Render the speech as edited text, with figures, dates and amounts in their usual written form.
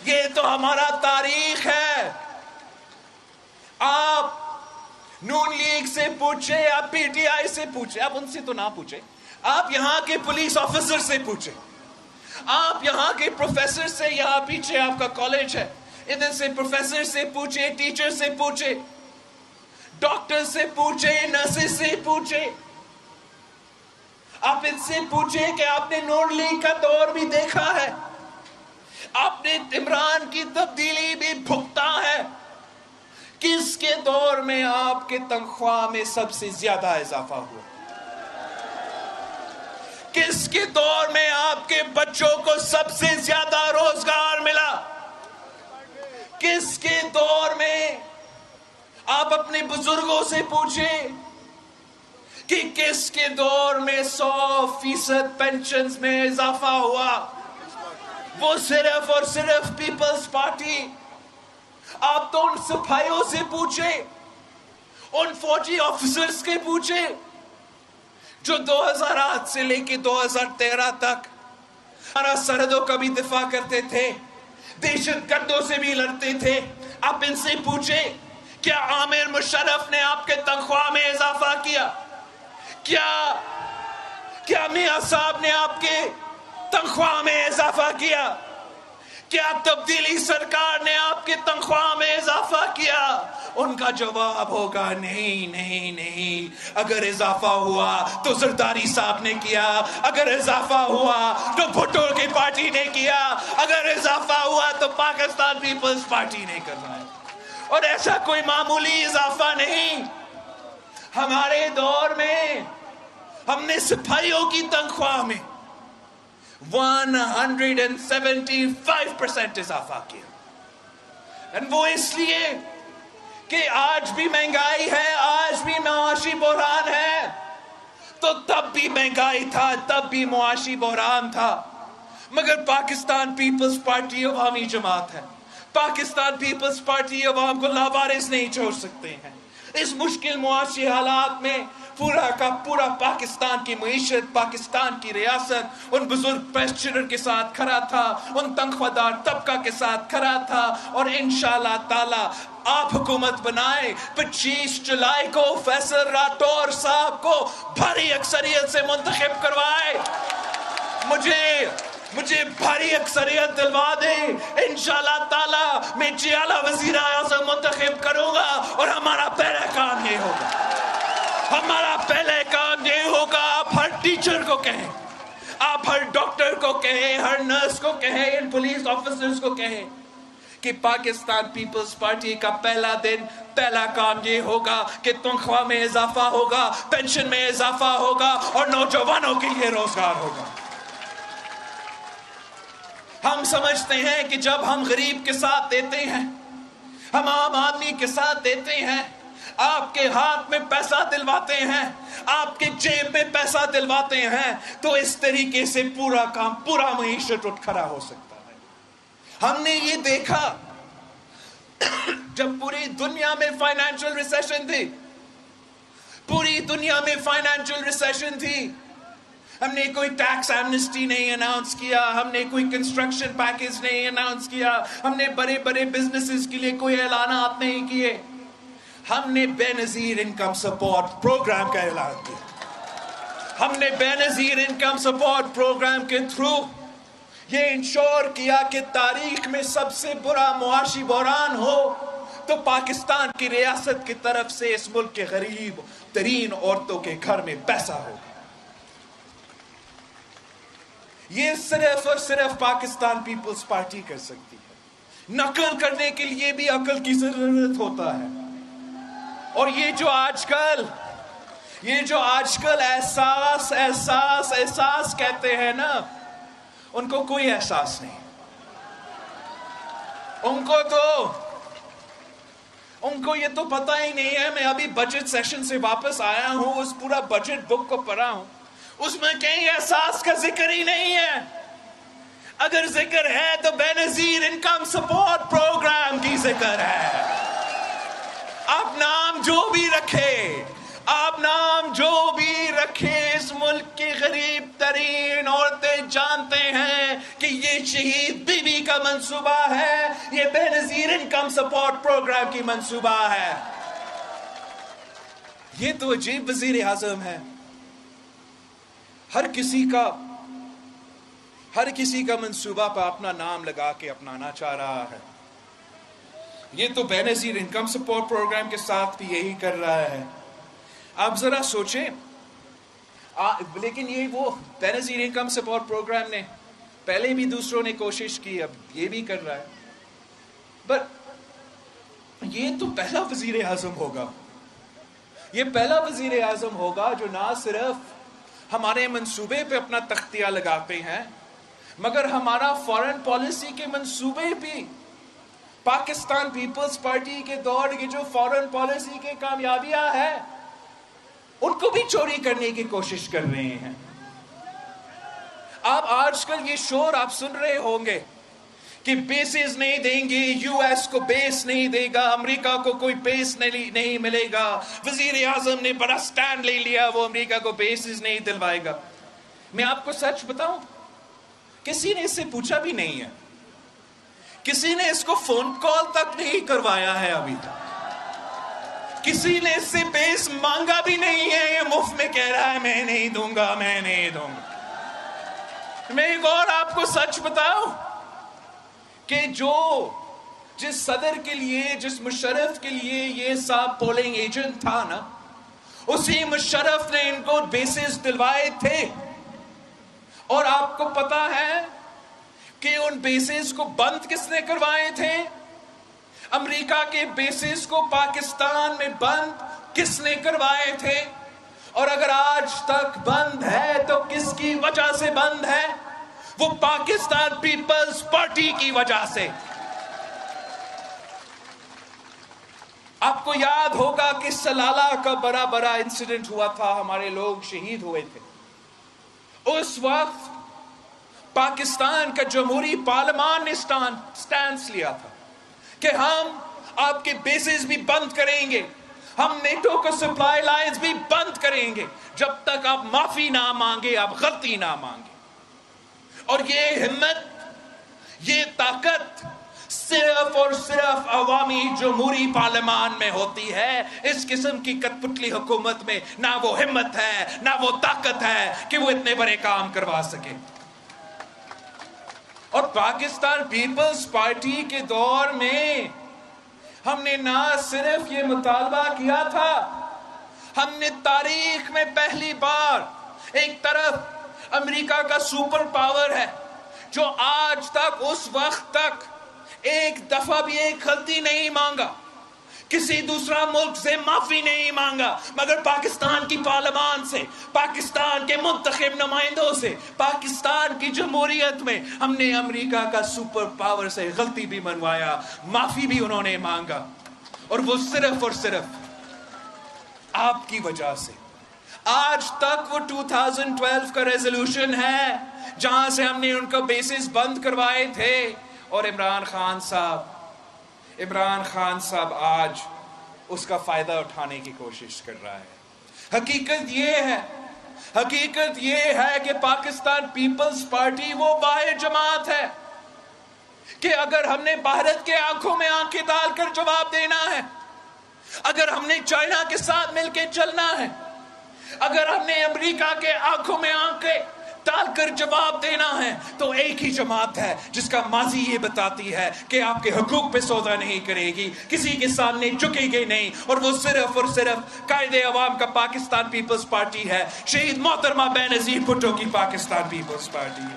یہ تو ہمارا تاریخ ہے. آپ نون لیگ سے پوچھے, آپ پی ٹی آئی سے پوچھے, آپ ان سے تو نہ پوچھے, آپ یہاں کے پولیس آفیسر سے پوچھے, آپ یہاں کے پروفیسر سے, یہاں پیچھے آپ کا کالج ہے, ادھر سے پروفیسر سے پوچھے, ٹیچر سے پوچھے, ڈاکٹر سے پوچھے, نرسز سے پوچھے. آپ ان سے پوچھے کہ آپ نے نون لیگ کا دور بھی دیکھا ہے, آپ نے عمران کی تبدیلی بھی بھگتا ہے. کس کے دور میں آپ کے تنخواہ میں سب سے زیادہ اضافہ ہوا؟ کس کے دور میں آپ کے بچوں کو سب سے زیادہ روزگار ملا؟ کس کے دور میں؟ آپ اپنے بزرگوں سے پوچھیں کہ کس کے دور میں 100% پینشنز میں اضافہ ہوا؟ وہ صرف اور صرف پیپلز پارٹی. آپ تو ان سپاہیوں سے پوچھیں, ان فوجی آفیسرز کے پوچھیں جو 2008 سے لے کے 2013 تک ہمارا سرحدوں کا بھی دفاع کرتے تھے, دہشت گردوں سے بھی لڑتے تھے. آپ ان سے پوچھیں کیا عامر مشرف نے آپ کے تنخواہ میں اضافہ کیا؟ کیا میاں صاحب نے آپ کے تنخواہ میں اضافہ کیا؟ کیا تبدیلی سرکار نے آپ کے تنخواہ میں اضافہ کیا؟ ان کا جواب ہوگا نہیں نہیں نہیں. اگر اضافہ ہوا تو زرداری صاحب نے کیا, اگر اضافہ ہوا تو بھٹو کی پارٹی نے کیا, اگر اضافہ ہوا تو پاکستان پیپلز پارٹی نے کرنا ہے. اور ایسا کوئی معمولی اضافہ نہیں. ہمارے دور میں ہم نے سپاہیوں کی تنخواہ میں 175% اضافہ کیا. وہ اس لیے کہ آج بھی مہنگائی ہے, آج بھی معاشی بحران ہے. تو تب بھی مہنگائی تھا, تب بھی معاشی بحران تھا, مگر پاکستان پیپلز پارٹی عوامی جماعت ہے. پاکستان پیپلز پارٹی عوام کو لاوارث نہیں چھوڑ سکتے ہیں. اس مشکل معاشی حالات میں پورا کا پورا پاکستان کی معیشت, پاکستان کی ریاست ان بزرگ پینشنر کے ساتھ کھڑا تھا, ان تنخواہ دار طبقہ کے ساتھ کھڑا تھا. اور انشاءاللہ تعالی آپ حکومت بنائے, 25 جولائی کو فیصل راٹور صاحب کو بھاری اکثریت سے منتخب کروائے. مجھے بھاری اکثریت دلوا دے, انشاءاللہ تعالی میں جیالہ وزیر اعظم منتخب کروں گا. اور ہمارا پہلا کام یہ ہوگا, ہمارا پہلے کام یہ ہوگا, آپ ہر ٹیچر کو کہیں, آپ ہر ڈاکٹر کو کہیں, ہر نرس کو کہیں, ان پولیس آفیسرز کو کہیں کہ پاکستان پیپلز پارٹی کا پہلا دن, پہلا کام یہ ہوگا کہ تنخواہ میں اضافہ ہوگا, پینشن میں اضافہ ہوگا, اور نوجوانوں کے لیے روزگار ہوگا. ہم سمجھتے ہیں کہ جب ہم غریب کے ساتھ دیتے ہیں, ہم عام آدمی کے ساتھ دیتے ہیں, آپ کے ہاتھ میں پیسہ دلواتے ہیں, آپ کے جیب میں پیسہ دلواتے ہیں, تو اس طریقے سے پورا کام, پورا معیشت اٹھ کھڑا ہو سکتا ہے. ہم نے یہ دیکھا جب پوری دنیا میں فائنینشل ریسیشن تھی, پوری دنیا میں فائنینشل ریسیشن تھی, ہم نے کوئی ٹیکس ایمنسٹی نہیں اناؤنس کیا, ہم نے کوئی کنسٹرکشن پیکیج نہیں اناؤنس کیا, ہم نے بڑے بڑے بزنسز کے لیے کوئی اعلانات نہیں کیے. ہم نے بے نظیر انکم سپورٹ پروگرام کا اعلان کیا. ہم نے بے نظیر انکم سپورٹ پروگرام کے تھرو یہ انشور کیا کہ تاریخ میں سب سے برا معاشی بحران ہو تو پاکستان کی ریاست کی طرف سے اس ملک کے غریب ترین عورتوں کے گھر میں پیسہ ہوگا. یہ صرف اور صرف پاکستان پیپلز پارٹی کر سکتی ہے. نقل کرنے کے لیے بھی عقل کی ضرورت ہوتا ہے. اور یہ جو آج کل احساس کہتے ہیں نا, ان کو کوئی احساس نہیں. ان کو یہ تو پتہ ہی نہیں ہے. میں ابھی بجٹ سیشن سے واپس آیا ہوں, اس پورا بجٹ بک کو پڑھا ہوں, اس میں کہیں احساس کا ذکر ہی نہیں ہے. اگر ذکر ہے تو بے نظیر انکم سپورٹ پروگرام کی ذکر ہے. آپ نام جو بھی رکھے, آپ نام جو بھی رکھیں اس ملک کی غریب ترین عورتیں جانتے ہیں کہ یہ شہید بی بی کا منصوبہ ہے، یہ بے نظیر انکم سپورٹ پروگرام کی منصوبہ ہے۔ یہ تو عجیب وزیر اعظم ہے، ہر کسی کا منصوبہ پہ اپنا نام لگا کے اپنانا چاہ رہا ہے۔ یہ تو بے نظیر انکم سپورٹ پروگرام کے ساتھ بھی یہی کر رہا ہے۔ آپ ذرا سوچیں، لیکن یہ وہ بے نظیر انکم سپورٹ پروگرام نے پہلے بھی دوسروں نے کوشش کی، اب یہ بھی کر رہا ہے، بٹ یہ تو پہلا وزیر اعظم ہوگا، یہ پہلا وزیر اعظم ہوگا جو نہ صرف ہمارے منصوبے پہ اپنا تختیہ لگاتے ہیں مگر ہمارا فارن پالیسی کے منصوبے بھی، پاکستان پیپلز پارٹی کے دور کی جو فارن پالیسی کے کامیابیاں ہیں ان کو بھی چوری کرنے کی کوشش کر رہے ہیں۔ آپ آج کل یہ شور آپ سن رہے ہوں گے کہ بیسز نہیں دیں گے، یو ایس کو بیس نہیں دے گا، امریکہ کو کوئی بیس نہیں ملے گا، وزیر اعظم نے بڑا سٹینڈ لے لیا، وہ امریکہ کو بیسز نہیں دلوائے گا۔ میں آپ کو سچ بتاؤں، کسی نے اس سے پوچھا بھی نہیں ہے، کسی نے اس کو فون کال تک نہیں کروایا ہے ابھی تک، کسی نے اس سے بیس مانگا بھی نہیں ہے، یہ مفت میں کہہ رہا ہے میں نہیں دوں گا، میں نہیں دوں گا۔ میں ایک اور آپ کو سچ بتاؤں کہ جس صدر کے لیے، جس مشرف کے لیے یہ صاحب پولنگ ایجنٹ تھا نا، اسی مشرف نے ان کو بیسز دلوائے تھے، اور آپ کو پتا ہے کہ ان بیسز کو بند کس نے کروائے تھے؟ امریکہ کے بیسز کو پاکستان میں بند کس نے کروائے تھے؟ اور اگر آج تک بند ہے تو کس کی وجہ سے بند ہے؟ وہ پاکستان پیپلز پارٹی کی وجہ سے۔ آپ کو یاد ہوگا کہ سلالہ کا بڑا انسیڈنٹ ہوا تھا، ہمارے لوگ شہید ہوئے تھے۔ اس وقت پاکستان کا جمہوری پارلیمان نے سٹینڈ لیا تھا کہ ہم آپ کے بیسز بھی بند کریں گے، ہم نیٹو کو سپلائی لائنز بھی بند کریں گے جب تک آپ معافی نہ مانگے، آپ غلطی نہ مانگے۔ اور یہ ہمت، یہ طاقت صرف اور صرف عوامی جمہوری پارلیمان میں ہوتی ہے۔ اس قسم کی کٹ پتلی حکومت میں نہ وہ ہمت ہے، نہ وہ طاقت ہے کہ وہ اتنے بڑے کام کروا سکے۔ اور پاکستان پیپلز پارٹی کے دور میں ہم نے نہ صرف یہ مطالبہ کیا تھا، ہم نے تاریخ میں پہلی بار، ایک طرف امریکہ کا سپر پاور ہے جو آج تک اس وقت تک ایک دفعہ بھی ایک غلطی نہیں مانگا، کسی دوسرا ملک سے معافی نہیں مانگا، مگر پاکستان کی پارلیمان سے، پاکستان کے منتخب نمائندوں سے، پاکستان کی جمہوریت میں ہم نے امریکہ کا سپر پاور سے غلطی بھی منوایا، معافی بھی انہوں نے مانگا، اور وہ صرف اور صرف آپ کی وجہ سے۔ آج تک وہ 2012 کا ریزولوشن ہے جہاں سے ہم نے ان کا بیسز بند کروائے تھے، اور عمران خان صاحب آج اس کا فائدہ اٹھانے کی کوشش کر رہا ہے۔ حقیقت یہ ہے کہ پاکستان پیپلز پارٹی وہ واحد جماعت ہے کہ اگر ہم نے بھارت کے آنکھوں میں آنکھیں ڈال کر جواب دینا ہے، اگر ہم نے چائنا کے ساتھ مل کے چلنا ہے، اگر ہم نے امریکہ کے آنکھوں میں آنکھیں ڈال کر جواب دینا ہے، تو ایک ہی جماعت ہے جس کا ماضی یہ بتاتی ہے کہ آپ کے حقوق پہ سودا نہیں کرے گی، کسی کے سامنے جھکے گی نہیں، اور وہ صرف اور صرف قائد عوام کا پاکستان پیپلز پارٹی ہے، شہید محترمہ بے نظیر بھٹو کی پاکستان پیپلز پارٹی ہے۔